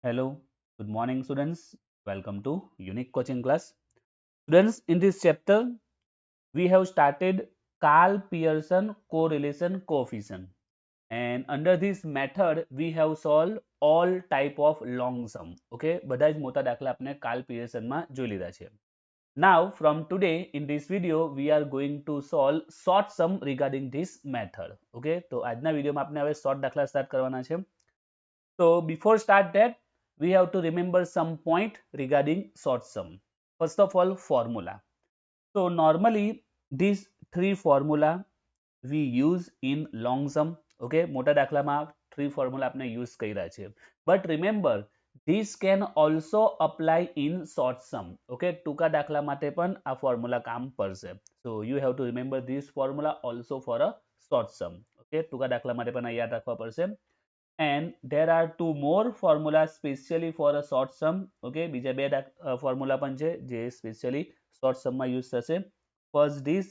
Hello, good morning, students. Welcome to Unique Coaching Class. Students, in this chapter, we have started Carl Pearson correlation coefficient. And under this method, we have solved all type of long sum. Okay, બધા જ મોટા દાખલા આપણે Carl Pearson માં જોઈ લીધા છે. Now, from today, in this video, we are going to solve short sum regarding this method. Okay, તો આજના વિડીયોમાં આપણે હવે short દાખલા start કરવાના છે. So before start that, we have to remember some point regarding short sum. First of all, formula. So normally these three formula we use in long sum. Okay, મોટા દાખલામાં three formula આપણે use કર્યા છે. But remember, this can also apply in short sum. Okay, ટૂંકા દાખલા માટે પણ આ formula કામ પડશે. So you have to remember this formula also for a short sum. Okay, ટૂંકા દાખલા માટે પણ યાદ રાખવા પડશે. And there are two more formulas specially for a short sum. Okay, બીજા બે formula પણ છે જે specially short sum માં use થશે. First is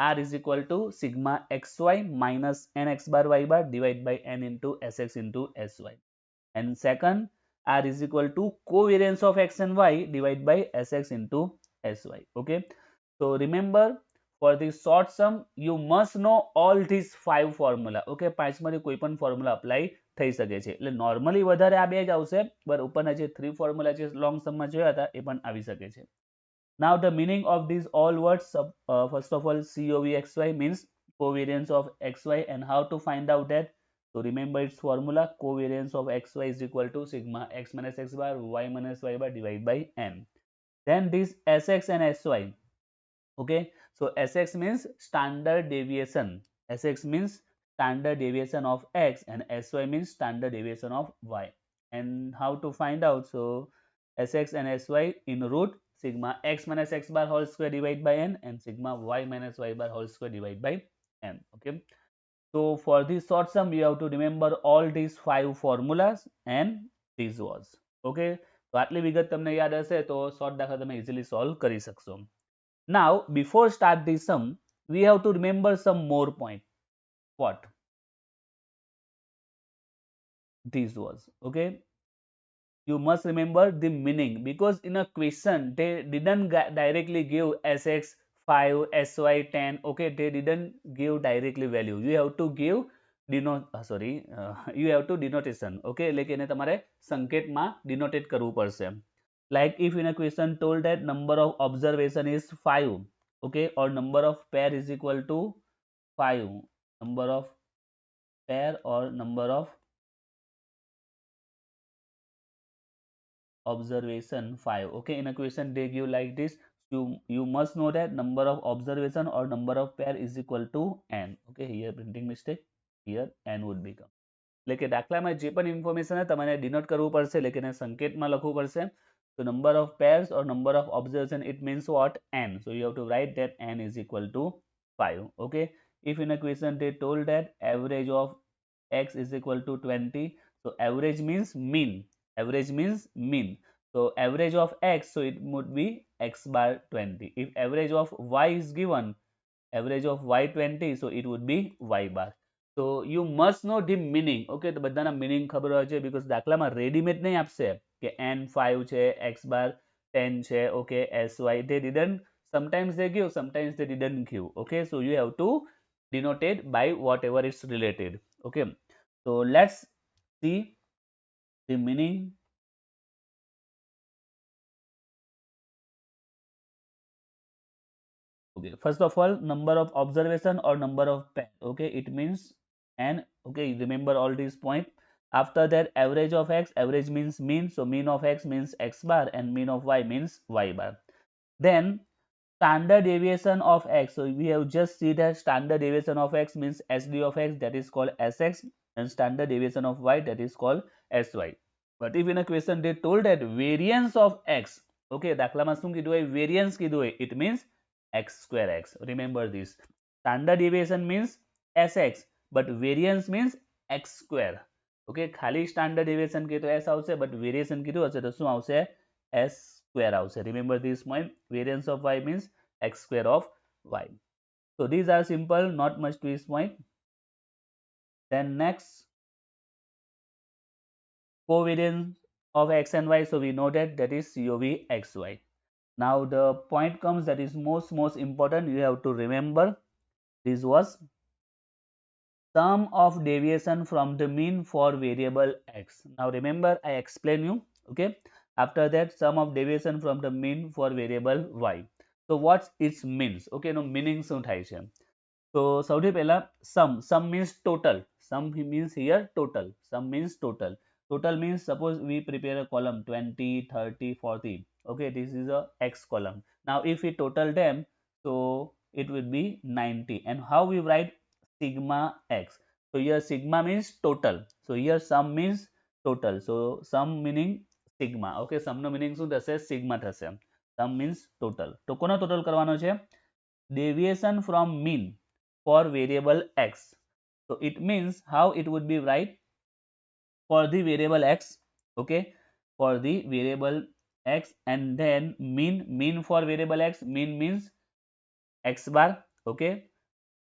r is equal to sigma xy minus nx bar y bar divided by n into sx into sy. And second, r is equal to covariance of x and y divided by sx into sy. Okay, so remember, for this short sum you must know all these five formula. Okay, પાંચમાંથી કોઈ પણ formula apply થઈ શકે છે. એટલે normally વધારે આ બે જ આવશે, but ઉપરના જે three formula જે long sum માં જોયા હતા એ પણ આવી શકે છે. Now the meaning of these all words, first of all, COVXY means covariance of xy, and how to find out that? So remember its formula, covariance of xy is equal to sigma x minus x bar y minus y bar divided by n. Then this sx and sy. Okay, so sx means standard deviation. Sx means standard deviation of x, and sy means standard deviation of y. And how to find out? So sx and sy in root sigma x minus x bar whole square divided by n, and sigma y minus y bar whole square divided by n. Okay, so for this short sum you have to remember all these five formulas, and this was okay. તો આટલી વિગત તમને યાદ હશે તો short દાખલા તમે easily solve કરી શકશો. Now, before start this sum, we have to remember some more point. What? This was okay. You must remember the meaning, because in a question they didn't directly give sx 5 sy 10. Okay, they didn't give directly value. You have to give you have to denotation. Okay, એટલે કે એને તમારે સંકેતમાં denotate કરવું પડશે. Like if in a question told that number of observation is 5, okay, or number of pair is equal to 5, number of pair or number of observation 5. Okay, in a question they give like this. You must know that number of observation or number of pair is equal to n. Okay, here printing mistake, here n would become. એટલે કે દાખલામાં જે પણ information છે તમારે denote કરવું પડશે, એટલે કે એને સંકેતમાં લખવું પડશે. So number of pairs or number of observation, it means what? N. So you have to write that n is equal to 5. Okay, if in a question they told that average of x is equal to 20, so average means mean. Average means mean. So average of x, so it would be x bar 20. If average of y is given, average of y 20, so it would be y bar. So you must know the meaning. Okay, તો બધાના meaning ખબર હોય છે, because દાખલામાં readymade નહીં આપશે કે n 5 છે, x bar 10 છે. Okay, sy they didn't, sometimes they give, sometimes they didn't give. Okay, so you have to denotate by whatever is related. Okay, so let's see the meaning. Okay, first of all, number of observation or number of pair. Okay, it means n. Okay, remember all these points. After that, average of x, average means mean, so mean of x means x bar, and mean of y means y bar. Then standard deviation of x, so we have just see that standard deviation of x means sd of x, that is called sx, and standard deviation of y, that is called sy. But if in a question they told that variance of x, okay, દાખલામાં શું કીધું હોય? Variance કીધું હોય, it means x square x. Remember this. Standard deviation means sx, but variance means x square. Okay, ખાલી standard deviation કીધું s આવશે, but variation કીધું હશે તો શું આવશે? s square આવશે. Remember this point. Variance of y means x square of y. So these are simple, not much to this point. Then next, covariance of x and y, so we know that that is COV xy. Now the point comes that is most important, you have to remember this was sum of deviation from the mean for variable x. Now remember I explain you, okay. After that, sum of deviation from the mean for variable y. So what it means, okay, no meaning શું થાય છે. So સૌથી પહેલા sum means total. Sum means here total. Sum means total. Total means suppose we prepare a column 20, 30, 40. Okay, this is a x column. Now if we total them, so it will be 90. And how we write sigma x? So here sigma means total. So here sum means total. So sum meaning sigma. Okay, sum no meaning શું થશે? Sigma થશે. Sum means total. તો કોનો total કરવાનો છે? Deviation from mean for variable x. So it means how it would be right for the variable x, okay, for the variable x, and then mean for variable x, mean means x bar, okay.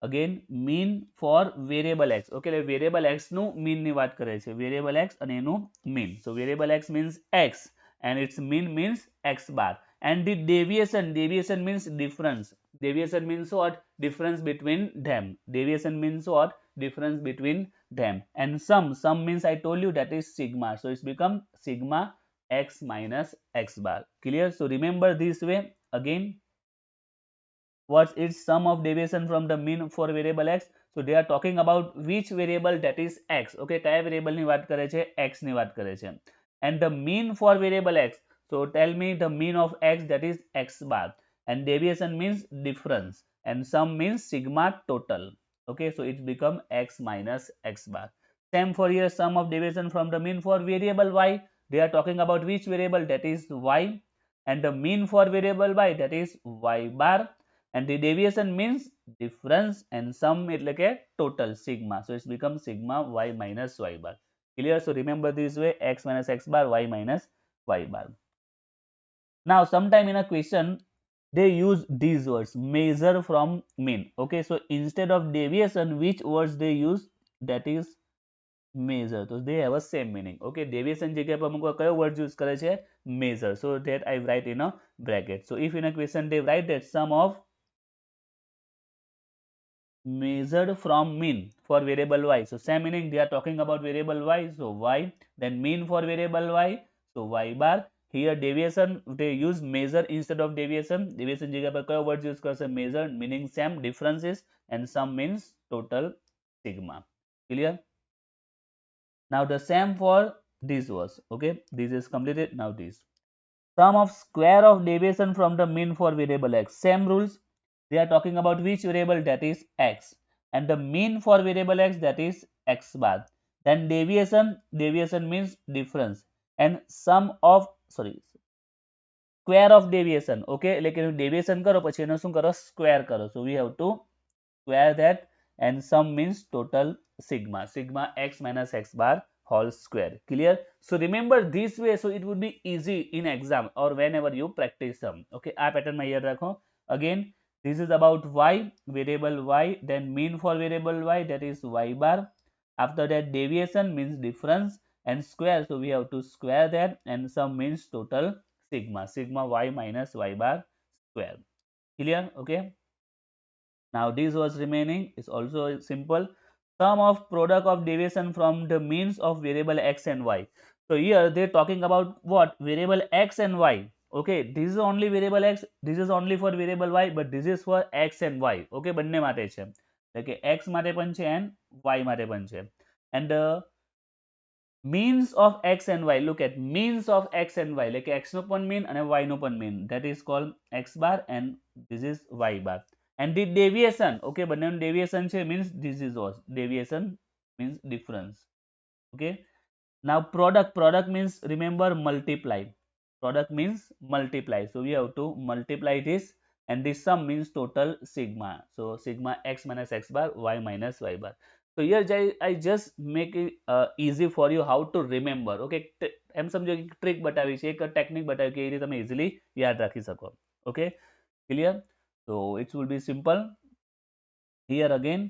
Again mean for variable x, okay, variable x નું mean ની વાત કરે છે, variable x અને એનું mean. So variable x means x and its mean means x bar, and the deviation means difference. Deviation means what? Difference between them. Deviation means what? Difference between them. And sum means I told you that is sigma, so it's become sigma x minus x bar. Clear? So remember this way again. What's its sum of deviation from the mean for variable x? So they are talking about which variable, that is x. Okay, કયા variable ની વાત કરે છે? X ની વાત કરે છે. And the mean for variable x. So tell me the mean of x, that is x bar. And deviation means difference. And sum means sigma total. Okay, so it become x minus x bar. Same for here, sum of deviation from the mean for variable y. They are talking about which variable, that is y. And the mean for variable y, that is y bar. And the deviation means difference, and sum એટલે કે total sigma. So it's become sigma y minus y bar. Clear? So remember this way, x minus x bar, y minus y bar. Now sometime in a question they use these words, measure from mean. Okay, so instead of deviation, which words they use? That is measure. So they have a same meaning. Okay, deviation જગ્યા પર અમુક કયો word use કરે છે? Measure. So that I write in a bracket. So if in a question they write that sum of measured from mean for variable y. So same meaning, they are talking about variable y, so y. Then mean for variable y, so y bar. Here deviation they use measure instead of deviation. Deviation જગ્યા પર કયો word use કરશે? Measure, meaning same, differences, and sum means total sigma. Clear? Now the same for this was, okay, this is completed. Now this sum of square of deviation from the mean for variable x. Same rules. They are talking about which variable, that is x, and the mean for variable x, that is x bar. Then deviation means difference, and sum of square of deviation. Okay, એટલે કે deviation કરો પછી એનો શું કરો? Square કરો. So we have to square that, and sum means total sigma x minus x bar whole square. Clear? So remember this way, so it would be easy in exam or whenever you practice sum. Okay, આ pattern માં યાદ રાખો. Again, this is about y, variable y, then mean for variable y, that is y bar. After that deviation means difference, and square, so we have to square that, and sum means total sigma y minus y bar square. Clear? Okay. Now this was remaining is also simple. Sum of product of deviation from the means of variable x and y. So here they are talking about what? Variable x and y. Okay, this is only variable x, this is only for variable y, but this is for x and y. Okay, બંને માટે છે. એટલે x માટે પણ છે and y માટે પણ છે. And means of x and y, look at means of x and y, like x no પણ mean and y no પણ mean, that is called x bar, and this is y bar. And the deviation, okay, બંનેનું deviation છે means this is what? Deviation means difference. Okay. Now product means, remember, multiply. Product means multiply, so we have to multiply this, and this sum means total sigma. So sigma x minus x bar, y minus y bar. So here I just make it easy for you how to remember. Okay, એમ સમજો એક trick બતાવી છે, એક technique બતાવી કે એ રીતે તમે easily યાદ રાખી શકો. Okay, clear? So it will be simple. Here again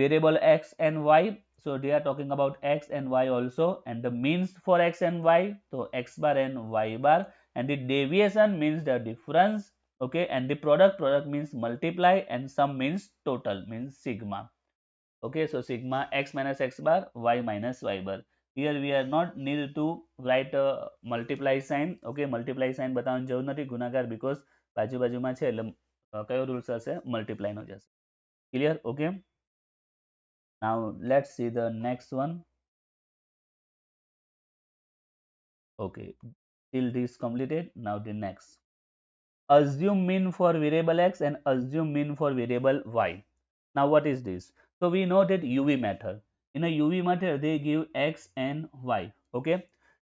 variable x and y. so they are talking about x and y also, and the means for x and y, so x bar and y bar, and the deviation means the difference, okay, and the product means multiply, and sum means total, means sigma. Okay, so sigma x minus x bar, y minus y bar. Here we are not need to write a multiply sign. Okay, multiply sign બતાવવાની જરૂર નથી, ગુણાકાર because બાજુ બાજુમાં છે એટલે કયો rules હશે, મલ્ટીપ્લાય નો જશે. Clear? Okay. Now let's see the next one. Okay, till this completed. Now the next. Assume mean for variable x and assume mean for variable y. Now what is this? So we know that UV method. In a UV method they give x and y. Okay.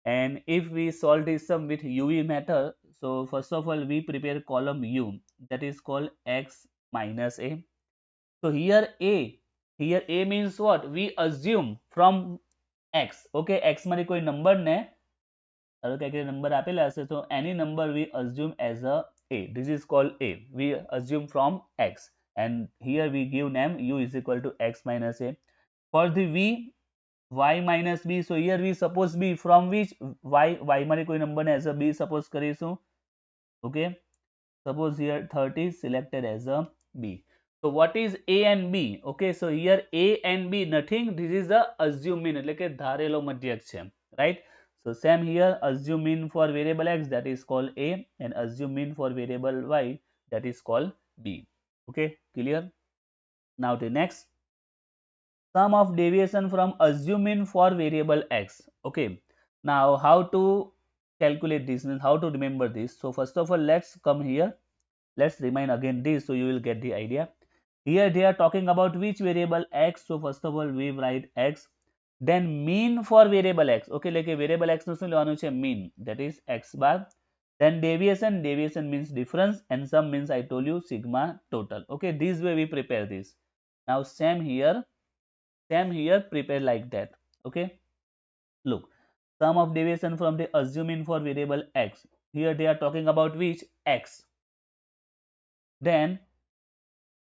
And if we solve this sum with UV method, so first of all we prepare column U, that is called x minus a. So here a means what? We assume from x. Okay, x મારી કોઈ number ને ધારો કે number આપેલા હશે, તો any number we assume as a. This is called a. We assume from x, and here we give name u is equal to x minus a. For the v, y minus b, so here we suppose b from which y મારી કોઈ number ને as a b suppose કરીશું. Okay, suppose here 30 is selected as a b. So what is a and b? Okay, so here a and b nothing, this is the assume mean એટલે કે ધારેલો મધ્યક છે, right? So same here, assume mean for variable x, that is called a, and assume mean for variable y, that is called b. Okay, clear? Now the next, sum of deviation from assume mean for variable x. Okay, now how to calculate this, means how to remember this? So first of all let's come here, let's remind again this, so you will get the idea. Here they are talking about which variable x, so first of all we write x, then mean for variable x. Okay, like a variable x નું શું લેવાનું છે, mean, that is x bar. Then deviation means difference, and sum means I told you sigma total. Okay, this way we prepare this. Now same here prepare like that. Okay, look, sum of deviation from the assuming for variable x, here they are talking about which x, then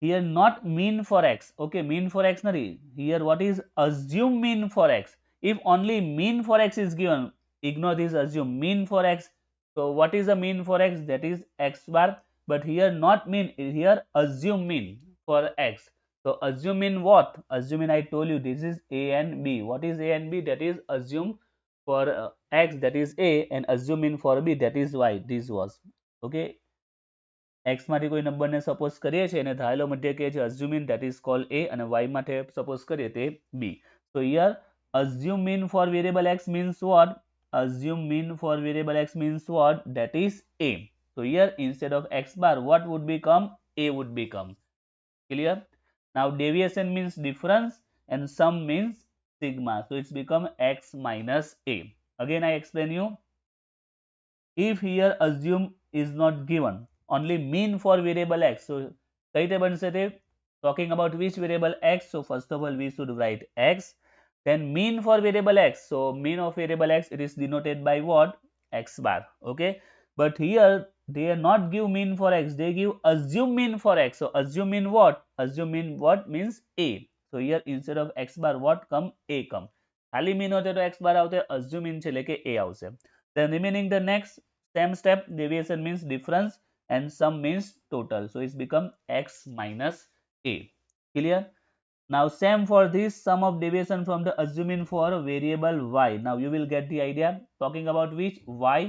here not mean for x. Okay, mean for x not here, what is assume mean for x? If only mean for x is given, ignore this assume mean for x. So what is the mean for x? That is x bar, but here not mean, here assume mean for x. So assume mean what? Assume mean I told you this is a and b. What is a and b? That is assume for x, that is a, and assume mean for b, that is y. This was okay. x માંથી કોઈ નંબરને suppose કરીએ છીએ અને ધારેલો મધ્ય કે છે assuming, that is called a, અને y માટે સપોઝ કરીએ તે b. So here assume mean for variable x means what? Assume mean for variable x means what? That is a. So here instead of x bar what would become? A would become. Clear? Now deviation means difference, and sum means sigma, so it's become x minus a. Again I explain you, if here assume is not given, only mean for variable x, so કઈ રીતે બનશે તે? Talking about which variable x, so first of all we should write x, then mean for variable x, so mean of variable x, it is denoted by what? X bar. Okay, but here they are not give mean for x, they give assume mean for x. So assume mean what? Assume mean what means a. So here instead of x bar what come? A come. ખાલી mean હોતે તો x bar આવતે, assume mean છે એટલે કે a આવશે. Then remaining the next same step, deviation means difference, and sum means total, so it's become x minus a. Clear? Now same for this, sum of deviation from the assuming for variable y. Now you will get the idea, talking about which? Y.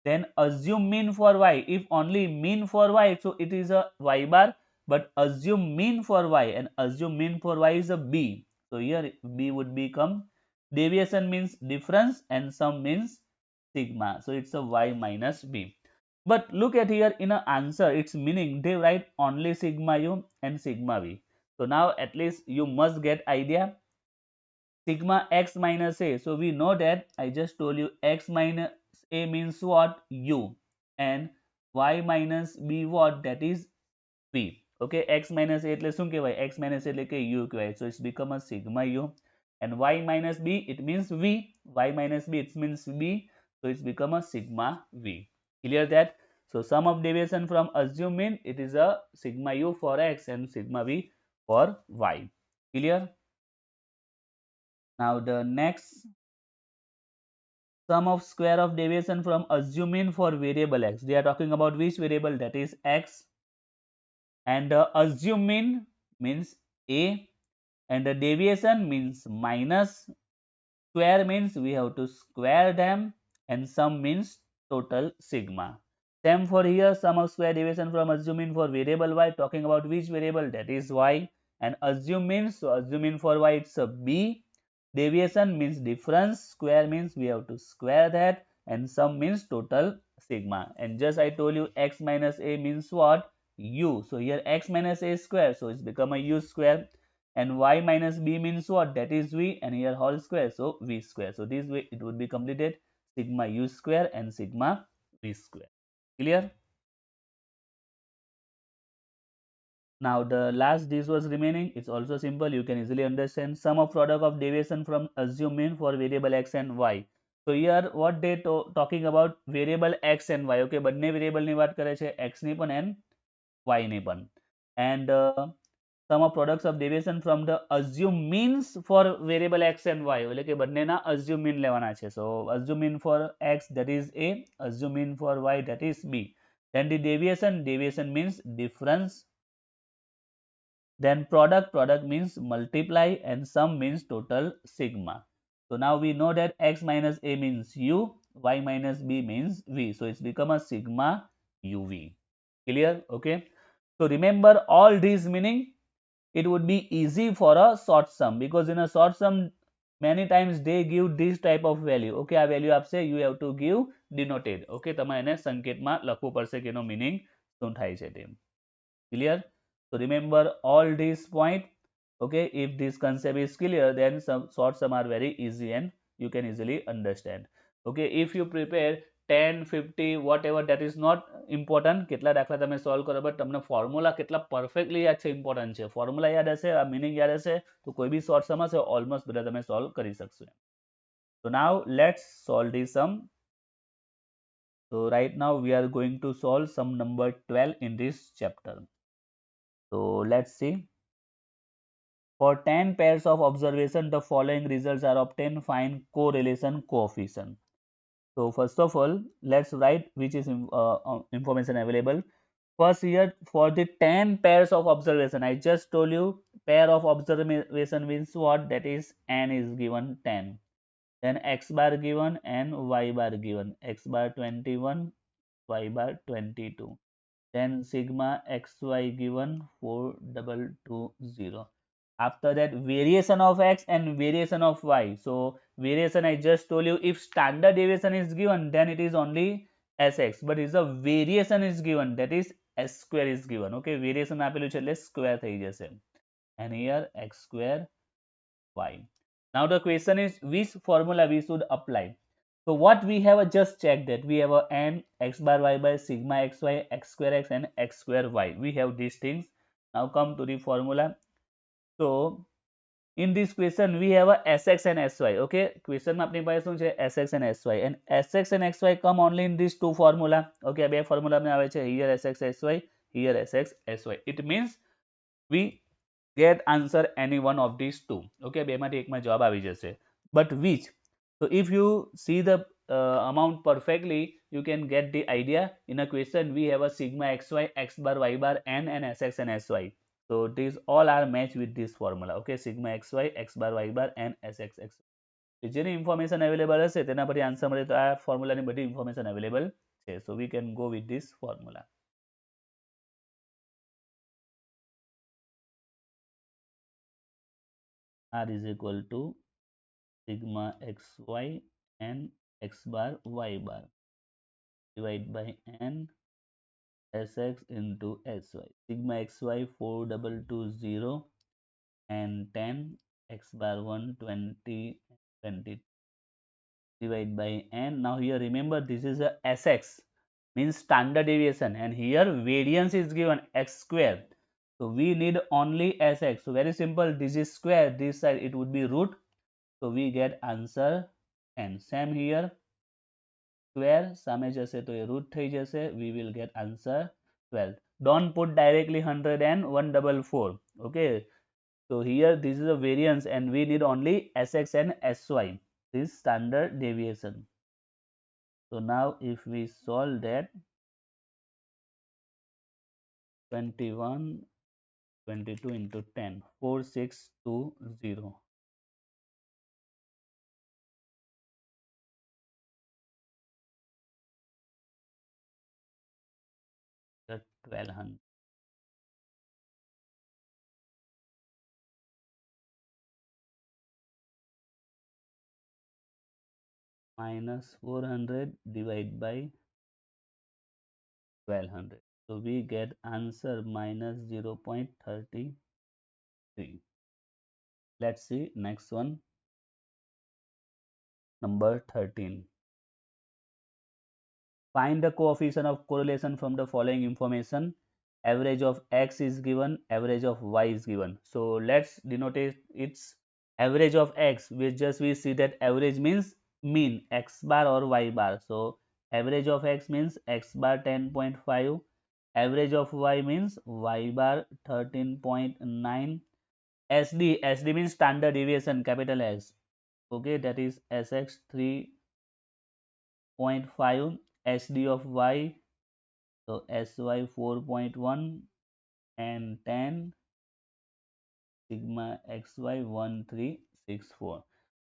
Then assume mean for y, if only mean for y, so it is a y bar, but assume mean for y, and assume mean for y is a b, so here b would become, deviation means difference, and sum means sigma, so it's a y minus b. But look at here in an answer, its meaning they write only sigma u and sigma v. So now at least you must get idea, sigma x minus a, so we know that I just told you x minus a means what? U, and y minus b what? That is v. Okay, x minus a એટલે શું કહેવાય? X minus a એટલે કે u કહેવાય, so it's become a sigma u, and y minus b it means v, y minus b it means b, so it's become a sigma v. Clear that? So sum of deviation from assume mean, it is a sigma u for x and sigma v for y. Clear? Now the next, sum of square of deviation from assuming for variable x. They are talking about which variable, that is x, and assuming means a, and the deviation means minus, square means we have to square them, and sum means total sigma. Same for here, sum of square deviation from assuming for variable y, talking about which variable, that is y, and assume means, so assuming for y it's a b, deviation means difference, square means we have to square that, and sum means total sigma. And just I told you x minus a means what, u, so here x minus a square, so it's become a u square, and y minus b means what, that is v, and here whole square, so v square. So this way it would be completed, sigma u square and sigma v square. Clear? Now the last this was remaining, it's also simple, you can easily understand, sum of product of deviation from assumed mean for variable x and y. So here what they talking about, variable x and y, okay, બંને variable ની વાત કરે છે, x ની પણ and y ની પણ, and sum of products of deviation from the assumed means for variable x and y, એટલે કે બંનેના assumed mean લેવાના છે. So assumed mean for x, that is a, assumed mean for y, that is b. Then the deviation means difference, then product means multiply, and sum means total sigma. So now we know that x minus a means u, y minus b means v. So it's become a sigma uv. Clear? Okay. So remember all these meaning, it would be easy for a short sum, because in a short sum many times they give this type of value. Okay, આ value આપશે, you have to give denoted. Okay, તમારે એને સંકેતમાં લખવું પડશે કે એનો meaning શું થાય છે તે. Clear? So remember all these point. Okay, if this concept is clear, then some short sum are very easy and you can easily understand. Okay, if you prepare 10, 50, whatever, that is not important. કેટલા દાખલા તમે solve કરો, but તમને formula કેટલા perfectly યાદ છે important છે. Formula યાદ હશે, આ મિનિંગ યાદ હશે, તો કોઈ બી શોર્ટ સમ હશે ઓલમોસ્ટ બધા તમે સોલ્વ કરી શકશો. So now let's solve this sum. So right now we are going to solve sum number 12 in this chapter. So let's see. For 10 pairs of observation, the following results are obtained. Find correlation coefficient. So first of all, let's write which is information available. First here, for the 10 pairs of observation, I just told you pair of observation means what? That is n is given 10. Then x bar given and y bar given. X bar 21, y bar 22. Then sigma xy given 4220. After that, variation of x and variation of y. So variation I just told you, if standard deviation is given, then it is only sx, but if the variation is given, that is s square is given. Okay, variation આપેલું છે એટલે square થઈ જશે, and here x square y. Now the question is which formula we should apply. So what we have just checked, that we have a n x bar y by sigma xy, x square x and x square y. We have these things. Now come to the formula. So in this question we have a sx and sy. Okay, question માં આપણી પાસે શું છે, sx and sy, and sx and xy come only in these two formula. Okay, બે formula માં આવે છે, here sx sy, here sx sy. It means we get answer any one of these two. Okay, બેમાંથી એકમાં જવાબ આવી જશે. But which? So if you see the amount perfectly, you can get the idea. In a question we have a sigma xy, x bar y bar n and sx and sy. So these all are matched with this formula. Okay, sigma xy, x bar y bar and sx xy. જેની information available હશે તેના પરથી answer મળે, તો આ formula ની બધી information available છે. So we can go with this formula. R is equal to sigma xy and x bar y bar divided by n sx into sy. Sigma xy 4220 and 10, x bar 120, 20 divided by n. Now here remember this is a sx, means standard deviation, and here variance is given x square. So we need only sx. So very simple, this is square, this side it would be root. So we get answer n. Same here, square સામે જશે તો એ root થઈ જશે, we will get answer 12. Don't put directly 100 and 144. Okay, So here this is a variance and we need only Sx and Sy, this standard deviation. So now if we solve that, 21, 22 into 10, 4620, the 1200 minus 400 divided by 1200. So we get answer minus 0.33. Let's see next one, number 13. Find the coefficient of correlation from the following information. Average of x is given, average of y is given. So let's denote its average of x, which just we see that average means mean x bar or y bar. So average of x means x bar 10.5, average of y means y bar 13.9. SD means standard deviation, capital S. Okay, that is Sx 3.5, SD of y, so Sy 4.1 and 10 sigma xy 1364.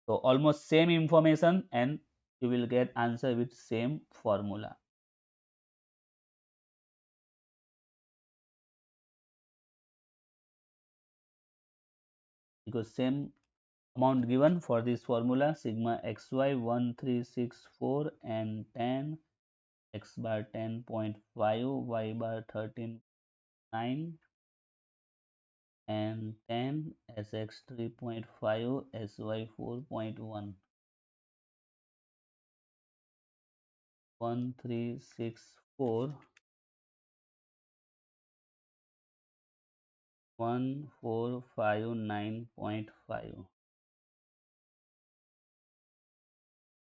So almost same information and you will get answer with same formula, because same amount given for this formula, sigma xy 1364 and 10 x bar 10.5, y bar 13.9 and 10, Sx 3.5, Sy 4.1, 1364, 1459.5,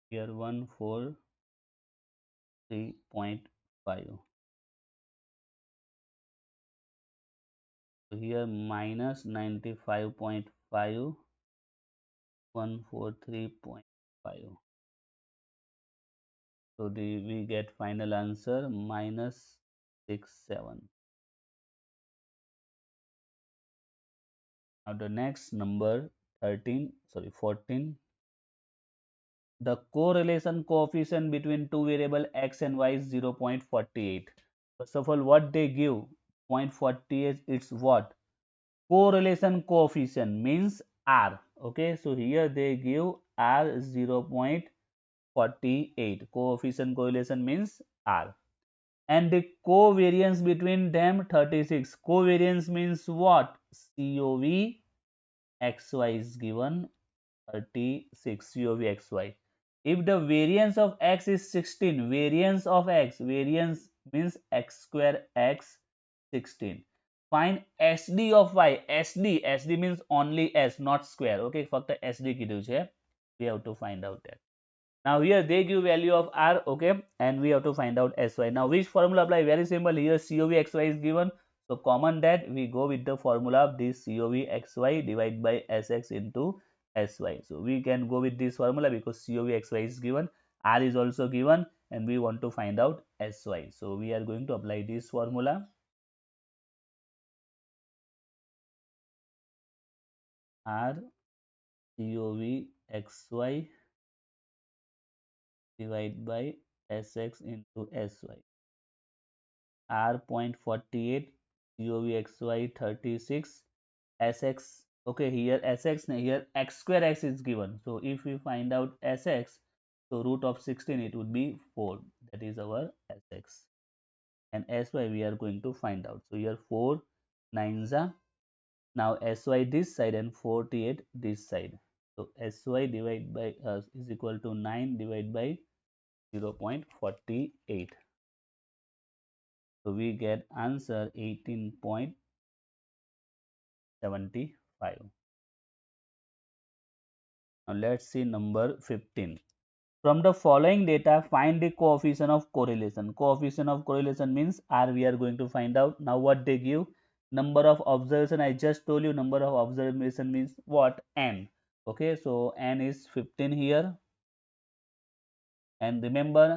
here 143.5, so here minus 95.5, 143.5. So we get final answer minus 67. Now the next number 13, sorry 14. The correlation coefficient between two variable x and y is 0.48. First of all, what they give 0.48, it's what? Correlation coefficient means R. Okay, so here they give R 0.48. Coefficient correlation means R. And the covariance between them 36. Covariance means what? COV XY is given 36, COVXY. If the variance of x is 16, variance of x, variance means x square x 16. Find SD of y. SD means only s, not square. Okay, ફક્ત SD કીધું છે. We have to find out that. Now here they give value of R, okay, and we have to find out Sy. Now which formula apply? Very simple. Here COVXY is given. So common that we go with the formula of this COVXY divided by Sx into Sy. So we can go with this formula because COVXY is given, R is also given, and we want to find out Sy. So we are going to apply this formula. R COVXY divided by Sx into Sy. R 0.48, COVXY 36, Sx, okay, here Sx, here x square x is given. So if we find out Sx, so root of 16 it would be 4. That is our Sx. And Sy we are going to find out. So here 4 nines are. Now Sy this side and 48 this side. So Sy divided by is equal to 9 divided by 0.48. So we get answer 18.75. Now let's see number 15. From the following data, find the coefficient of correlation. Coefficient of correlation means R we are going to find out. Now what they give? number of observation. I just told you number of observation means what? N. Okay, so N is 15 here. And remember,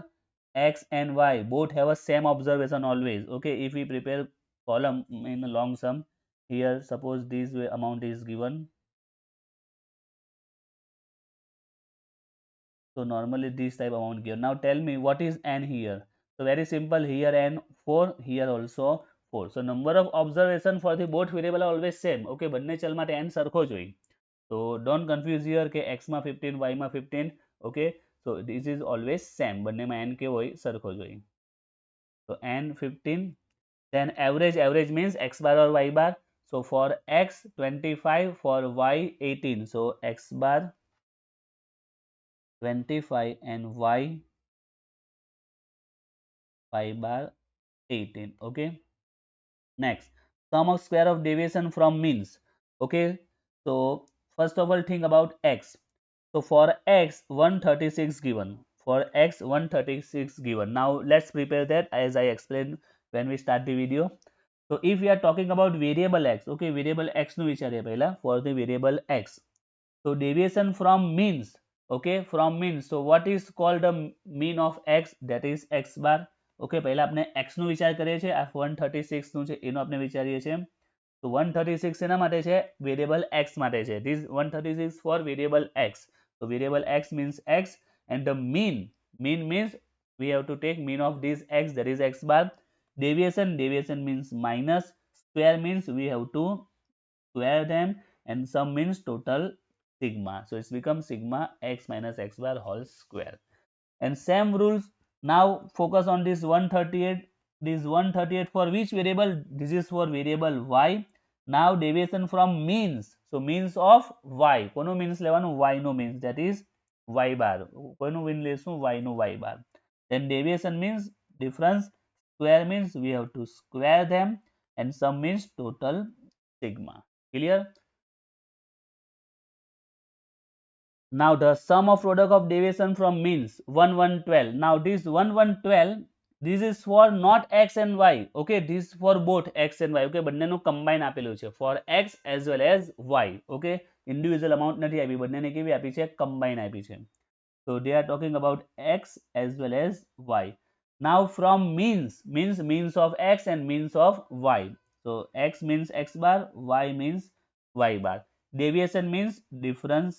X and Y both have a same observation always. Okay, if we prepare column in a long sum, here suppose this amount is given. So normally this type amount given. Now tell me what is N here. So very simple, here N 4, here also 4. So number of observation for the both variable are always same. Okay, બંને ચલ માટે N સરખો જ હોય. So don't confuse here કે X માં 15, Y માં 15. Okay, so this is always same. બંનેમાં N કેવો હોય? સરખો જ હોય. So N 15. Then average means X bar or Y bar. So for X 25, for Y 18. So X bar 25 and Y bar 18. Okay, next, sum of square of deviation from means. Okay, so first of all think about X. So for X 136 given, for X 136 given. Now let's prepare that as I explained when we start the video. So if we are talking about variable X, okay, variable X નું વિચારીએ પહેલા for the variable X. So deviation from means, okay, from means. So what is called the mean of X? That is X bar. Okay, પહેલા આપણે X નું વિચાર કરીએ છીએ, આ 136 નું છે એનો આપણે વિચારીએ છીએ. So 136 એના માટે છે? Variable X માટે છે. This 136 for variable X. So variable X means X, and the mean means we have to take mean of this X, that is X bar. Deviation means minus. Square means we have to square them, and sum means total sigma. So it's become sigma X minus X bar whole square. And same rules. Now focus on this 138. This 138 for which variable? This is for variable Y. Now deviation from means. So means of Y. કોનું means લેવાનું? Y નું means, that is Y bar. કોનું mean લેશું? Y નું Y bar. Then deviation means difference. Square means we have to square them, and sum means total sigma. Clear? Now the sum of product of deviation from means 1 1 12. Now this 1 1 12, this is for not X and Y. Okay, this is for both X and Y. Okay, બંનેનું combine આપેલું છે for X as well as Y. Okay, individual amount નથી આપી, બંનેને કેવી આપી છે? combine આપી છે. So they are talking about X as well as Y. Now from means of X and means of Y. So X means X bar, Y means Y bar. Deviation means difference.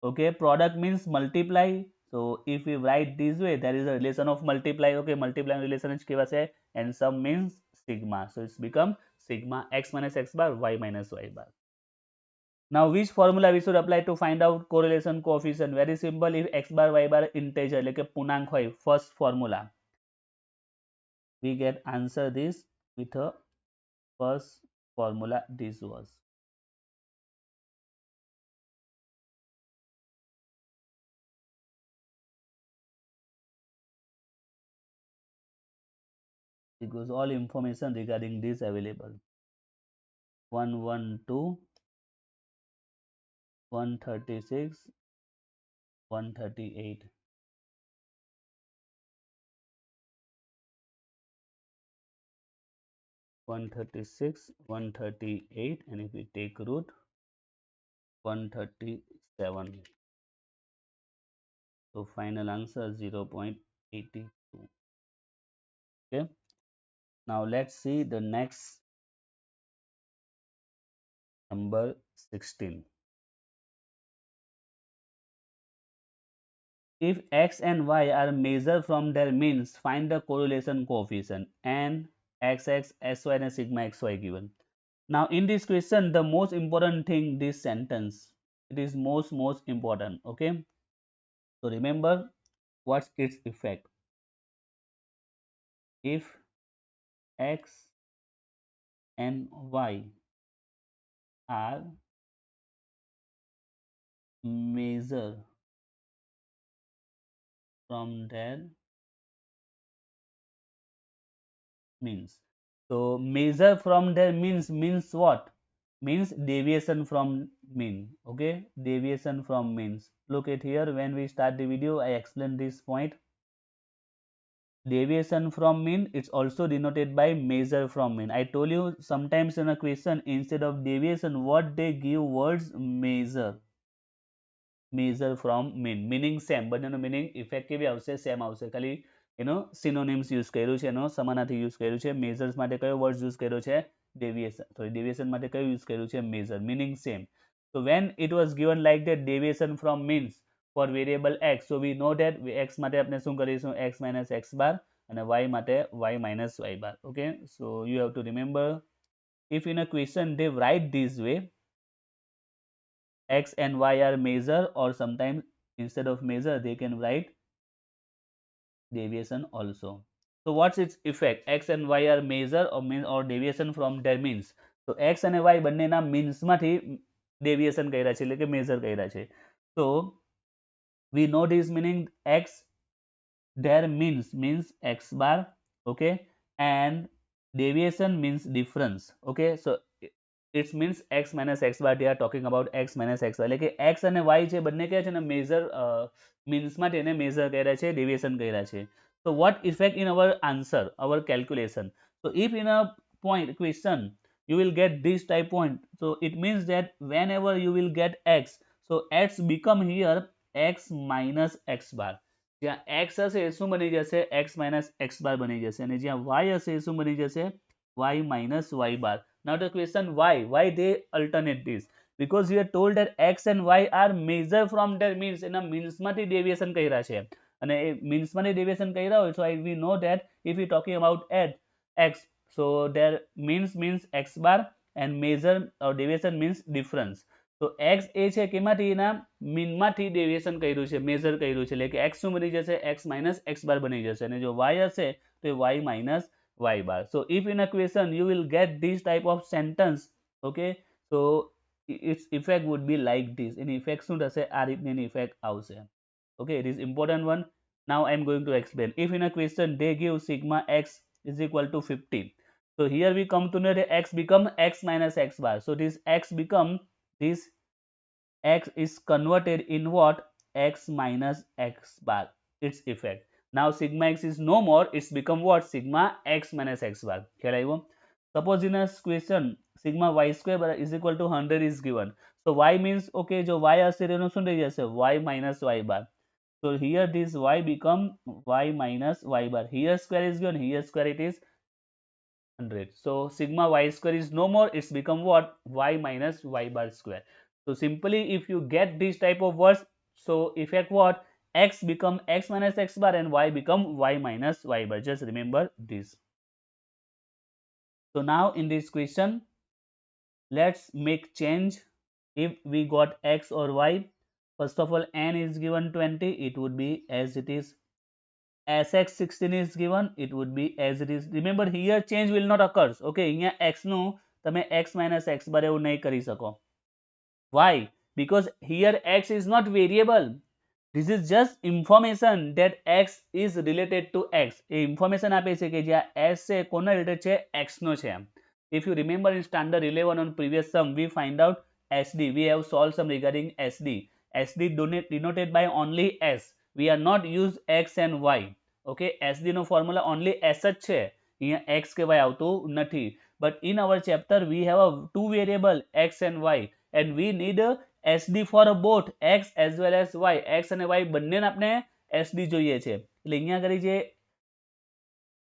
Okay, product means multiply. So if we write this way, there is a relation of multiply. Okay, multiply relation is કેવા છે? And sum means sigma. So it's become sigma X minus X bar, Y minus Y bar. Now which formula we should apply to find out correlation coefficient? Very simple. If X bar Y bar integer એટલે કે પૂર્ણાંક હોય, first formula, we get answer this with a first formula. This was because all information regarding this available. 112, 136, 138. One 36, 138, and if we take root 137, so final answer 0.82. Okay, now let's see the next number 16. If X and Y are measured from their means, find the correlation coefficient n, xx, sy and sigma xy given. Now in this question, the most important thing, this sentence, it is most important. Okay, so remember what's its effect. If X and Y are measured from their means. So measure from their means what? Means deviation from mean. Okay, deviation from means. Look at here, when we start the video, I explained this point. Deviation from mean, it's also denoted by measure from mean. I told you sometimes in a question instead of deviation what they give words measure. Measure from mean, meaning same, બંનેનો meaning effectively આવશે same આવશે, ખાલી synonyms use કર્યું છે, સમાનાર્થી use કર્યું છે. measures માટે કયો words use કર્યો છે? Deviation. Sorry, deviation માટે કયું use કર્યું છે? measure, meaning same. So when it was given like that, deviation from means for variable x, so we know that x માટે આપણે શું કરીશું? x minus x bar અને y માટે y minus y bar. Okay, so you have to remember, if in a question they write this way, x and y are measure, or sometimes instead of measure they can write deviation also. So what's its effect? X and y are measure or mean or deviation from their means. So x and y બંનેના means માંથી deviation કર્યા છે, એટલે કે measure કર્યા છે. So we know this meaning, x their means x bar, okay, and deviation means difference. Okay, so it means x minus x bar, they are talking about x minus x bar, એટલે કે x અને y છે બંને કયા છે ને major means માં તેને મેજર કર્યા છે, ડેવિએશન કર્યા છે. So what effect in our answer, our calculation? So if in a point question you will get this type point, so it means that whenever you will get x, so x become here x minus x bar. જ્યાં x હશે એ શું બની જશે? x minus x bar બની જશે, અને જ્યાં y હશે એ શું બની જશે? y minus y bar. Now the question, why they alternate this? Because we are told that x and y are measure from their means, એના means માંથી deviation કર્યા છે, અને એ means માંથી deviation કર્યા હોય, so we know that if we talking about x, so their means x bar and measure or deviation means difference. તો x એ છે કે એમાંથી એના mean માંથી deviation કર્યું છે, measure કર્યું છે, એટલે કે x શું બની જશે? x minus x bar બની જશે, અને જો y હશે તો એ y minus y bar. So if in a question you will get this type of sentence, okay, so its effect would be like this. Any effect શું થશે? આ રીતની એની effect આવશે. Okay, it is important one. Now I am going to explain. If in a question they give sigma x is equal to 50, so here we come to know that x become x minus x bar. So this x become, this x is converted in what? X minus x bar, its effect. Now sigma x is no more, it's become what? Sigma x minus x bar. Suppose in a question sigma y square is equal to 100 is given. So y means, okay, jo y હશે તેનું શું થઈ જશે? Y minus y bar. So here this y become y minus y bar. Here square is given, here square it is 100. So sigma y square is no more, it's become what? Y minus y bar square. So simply if you get this type of words, so effect what? X become x minus x bar and y become y minus y bar. Just remember this. So now in this question, let's make change. If we got x or y, first of all n is given 20, it would be as it is. Sx 16 is given, it would be as it is. Remember here change will not occur. Okay, અહીંયા x નું તમે x minus x bar એવું નહીં કરી શકો. Why? Because here x is not variable. This is just information that x is related to x. A information આપે છે કે જ્યાં s છે કોના related છે? x નો છે. If you remember in standard 11 on previous sum, we find out SD. We have solved some regarding SD. SD denoted by only s. We are not use x and y. Okay, SD no formula only s જ છે. અહીંયા x કે y આવતું નથી. But in our chapter we have a two variable x and y, and we need a SD for both x as well as y. x અને y બંનેને આપણે SD જોઈએ છે. એટલે અહીંયા કરી જે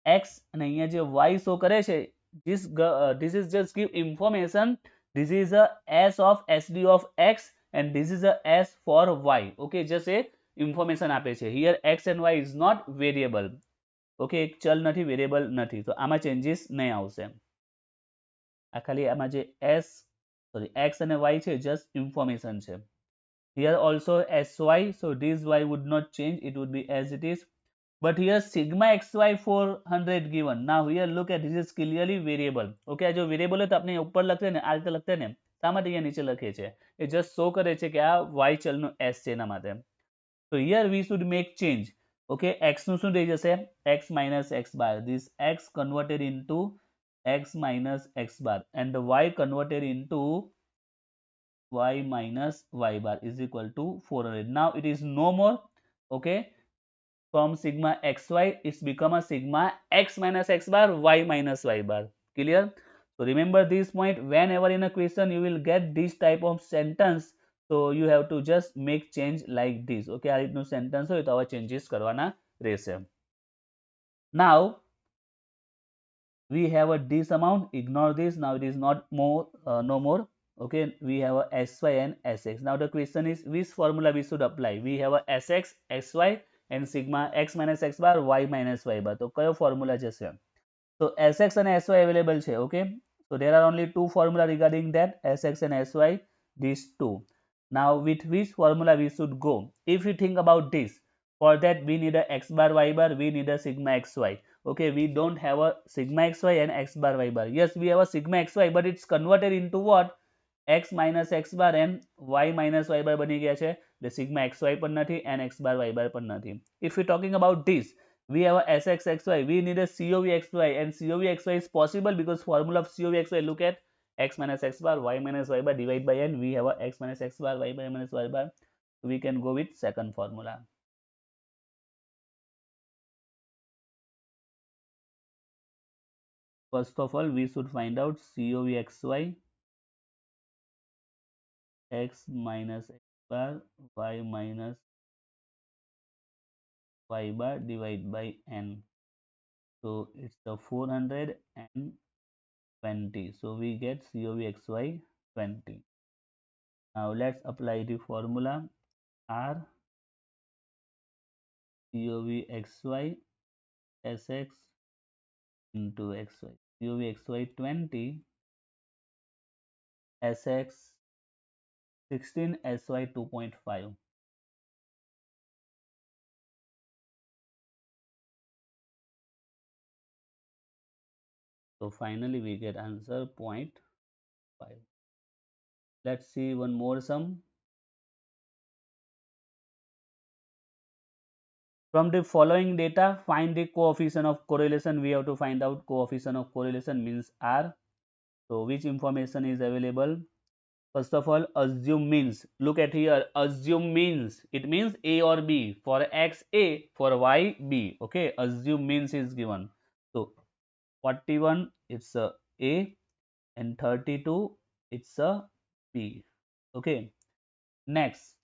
x અને અહીંયા જે y શો કરે છે, this is just give information. This is a s of SD of x and this is a s for y. Okay, just a information આપે છે. Here x and y is not variable. Okay, એક ચલ નથી, variable નથી, તો આમાં changes નહીં આવશે. આ ખાલી આમાં જે s sorry x અને y છે just information છે. Here also sy, so this y would not change, it would be as it is. But here sigma xy 400 given. Now here look at, this is clearly variable. Okay, જો variable હોય તો આપણે ઉપર લખીએ ને, આ રીતે લખીએ ને, શા માટે અહીંયા નીચે લખીએ છે? એ just show કરે છે કે આ y ચલનો s છે એના માટે. So here we should make change. Okay, x નું શું થઈ જશે? x minus x bar. This x converted into x minus x bar and the y converted into y minus y bar is equal to 400. Now it is no more. Okay, from sigma xy, it's become a sigma x minus x bar, y minus y bar. Clear? So remember this point, whenever in a question you will get this type of sentence, so you have to just make change like this. Okay, આ રીતનું sentence હોય તો આવા changes કરવાના રહેશે. Now we have a this amount, ignore this, now it is not more, no more. Okay, we have a sy and sx. Now the question is which formula we should apply. We have a sx, sy and sigma x minus x bar, y minus y bar. તો કયો formula જશે? So sx and sy available છે. Okay, so there are only two formula regarding that, sx and sy, these two. Now with which formula we should go? If you think about this, for that we need a x bar y bar, we need a sigma xy. Okay, we don't have a sigma xy and x bar y bar. Yes, we have a sigma xy, but it's converted into what? X minus x bar and y minus y bar બની ગયા છે. The sigma xy પણ નથી and x bar y bar પણ નથી. If we're talking about this, we have a sx xy, we need a covxy, and covxy is possible because formula of covxy, look at x minus x bar, y minus y bar divided by n. We have a x minus x bar, y minus y bar. So we can go with second formula. First of all, we should find out covxy, x minus x bar, y minus y bar divided by n. So it's the 420. So we get covxy 20. Now let's apply the formula r covxy sx into xy. covxy 20, sx 16, sy 2.5. So finally we get answer 0.5. Let's see one more sum. From the following data, find the coefficient of correlation. We have to find out coefficient of correlation means R. So which information is available? First of all, assume means. Look at here, assume means. It means A or B. For X, A. For Y, B. Okay, assume means is given. So 41, it's a A, and 32, it's a B. Okay, next.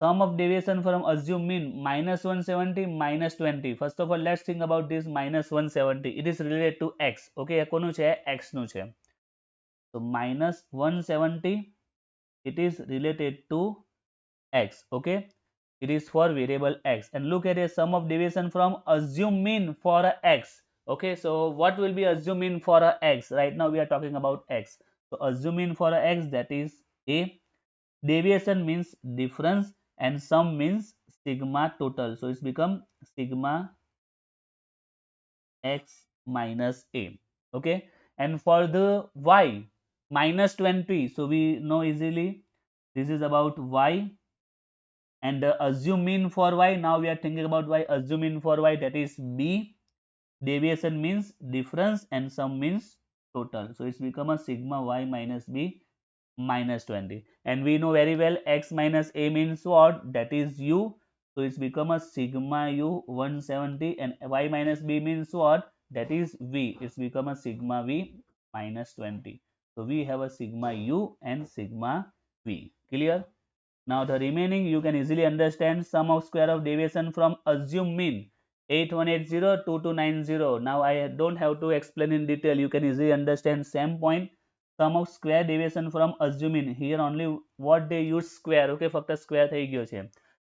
Sum of deviation from assume mean minus 170 minus 20. First of all, let's think about this minus 170. It is related to x. Okay, કોનું છે? X નું છે. So minus 170, it is related to x. Okay, it is for variable x. And look at a sum of deviation from assume mean for a x. Okay, so what will be assume mean for a x? Right now we are talking about x. So assume mean for a x, that is A. Deviation means difference and sum means sigma total. So it's become sigma x minus A. Okay, and for the y minus 20, so we know easily this is about y, and assume mean for y. Now we are thinking about y. Assume mean for y, that is B. Deviation means difference and sum means total. So it's become a sigma y minus B minus 20, and we know very well x minus A means what? That is u. So it's become a sigma u 170, and y minus B means what? That is v. It's become a sigma v minus 20. So we have a sigma u and sigma v. Clear? Now the remaining you can easily understand. Sum of square of deviation from assume mean 8180 2290. Now I don't have to explain in detail, you can easily understand. Same point, sum of square deviation from assume mean. Here only what they use square. Okay, ફક્ત square થઈ ગયો છે.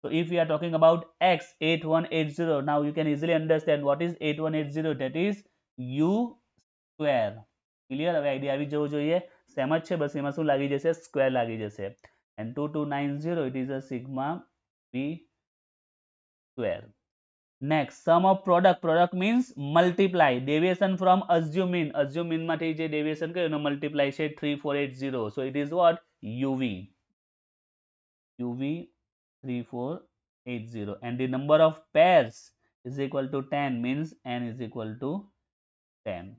So if we are talking about x 8180, now you can easily understand what is 8180. That is u square. Clear? હવે idea આવી જવો જોઈએ. Same જ છે, બસ એમાં શું લાગી જશે? સ્ક્વેર લાગી જશે. And 2290, it is a sigma v square. Next, sum of product. Product means multiply. Deviation from assume mean. Assume mean માંથી જે deviation કર્યું એનો multiply છે 3480. So it is what? uv. uv 3480. And the number of pairs is equal to 10, means n is equal to 10.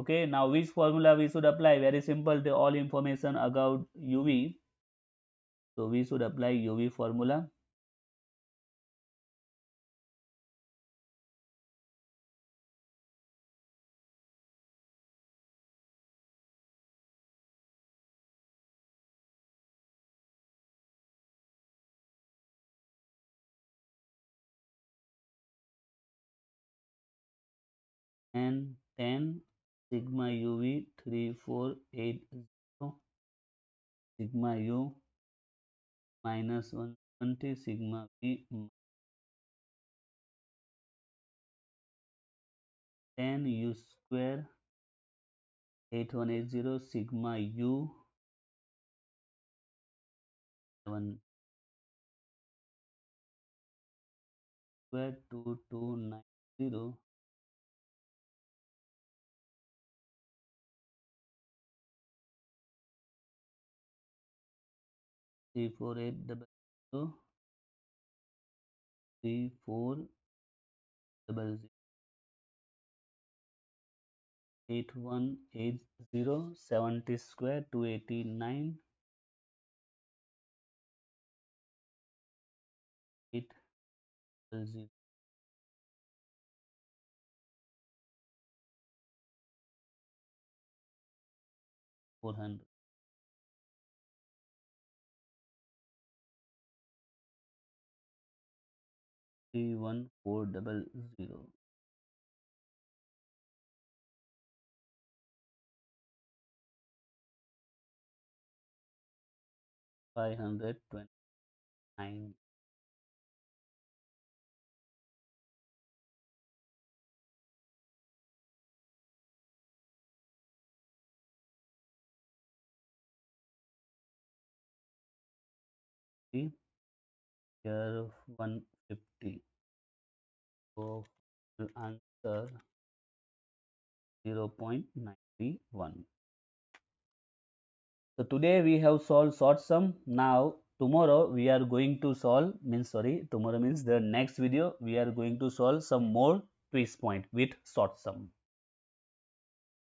Okay, now which formula we should apply? Very simple. The all information about uv. So we should apply uv formula. and 10 sigma uv 3480 sigma u minus 120 sigma v 10 u square 8180 sigma u 7 square 2290 34800 3400 8180 70 square 289 800 400 31400 529 here 150. So answer 0.91. So today we have solved short sum. Now tomorrow we are going to solve tomorrow means the next video we are going to solve some more twist point with short sum.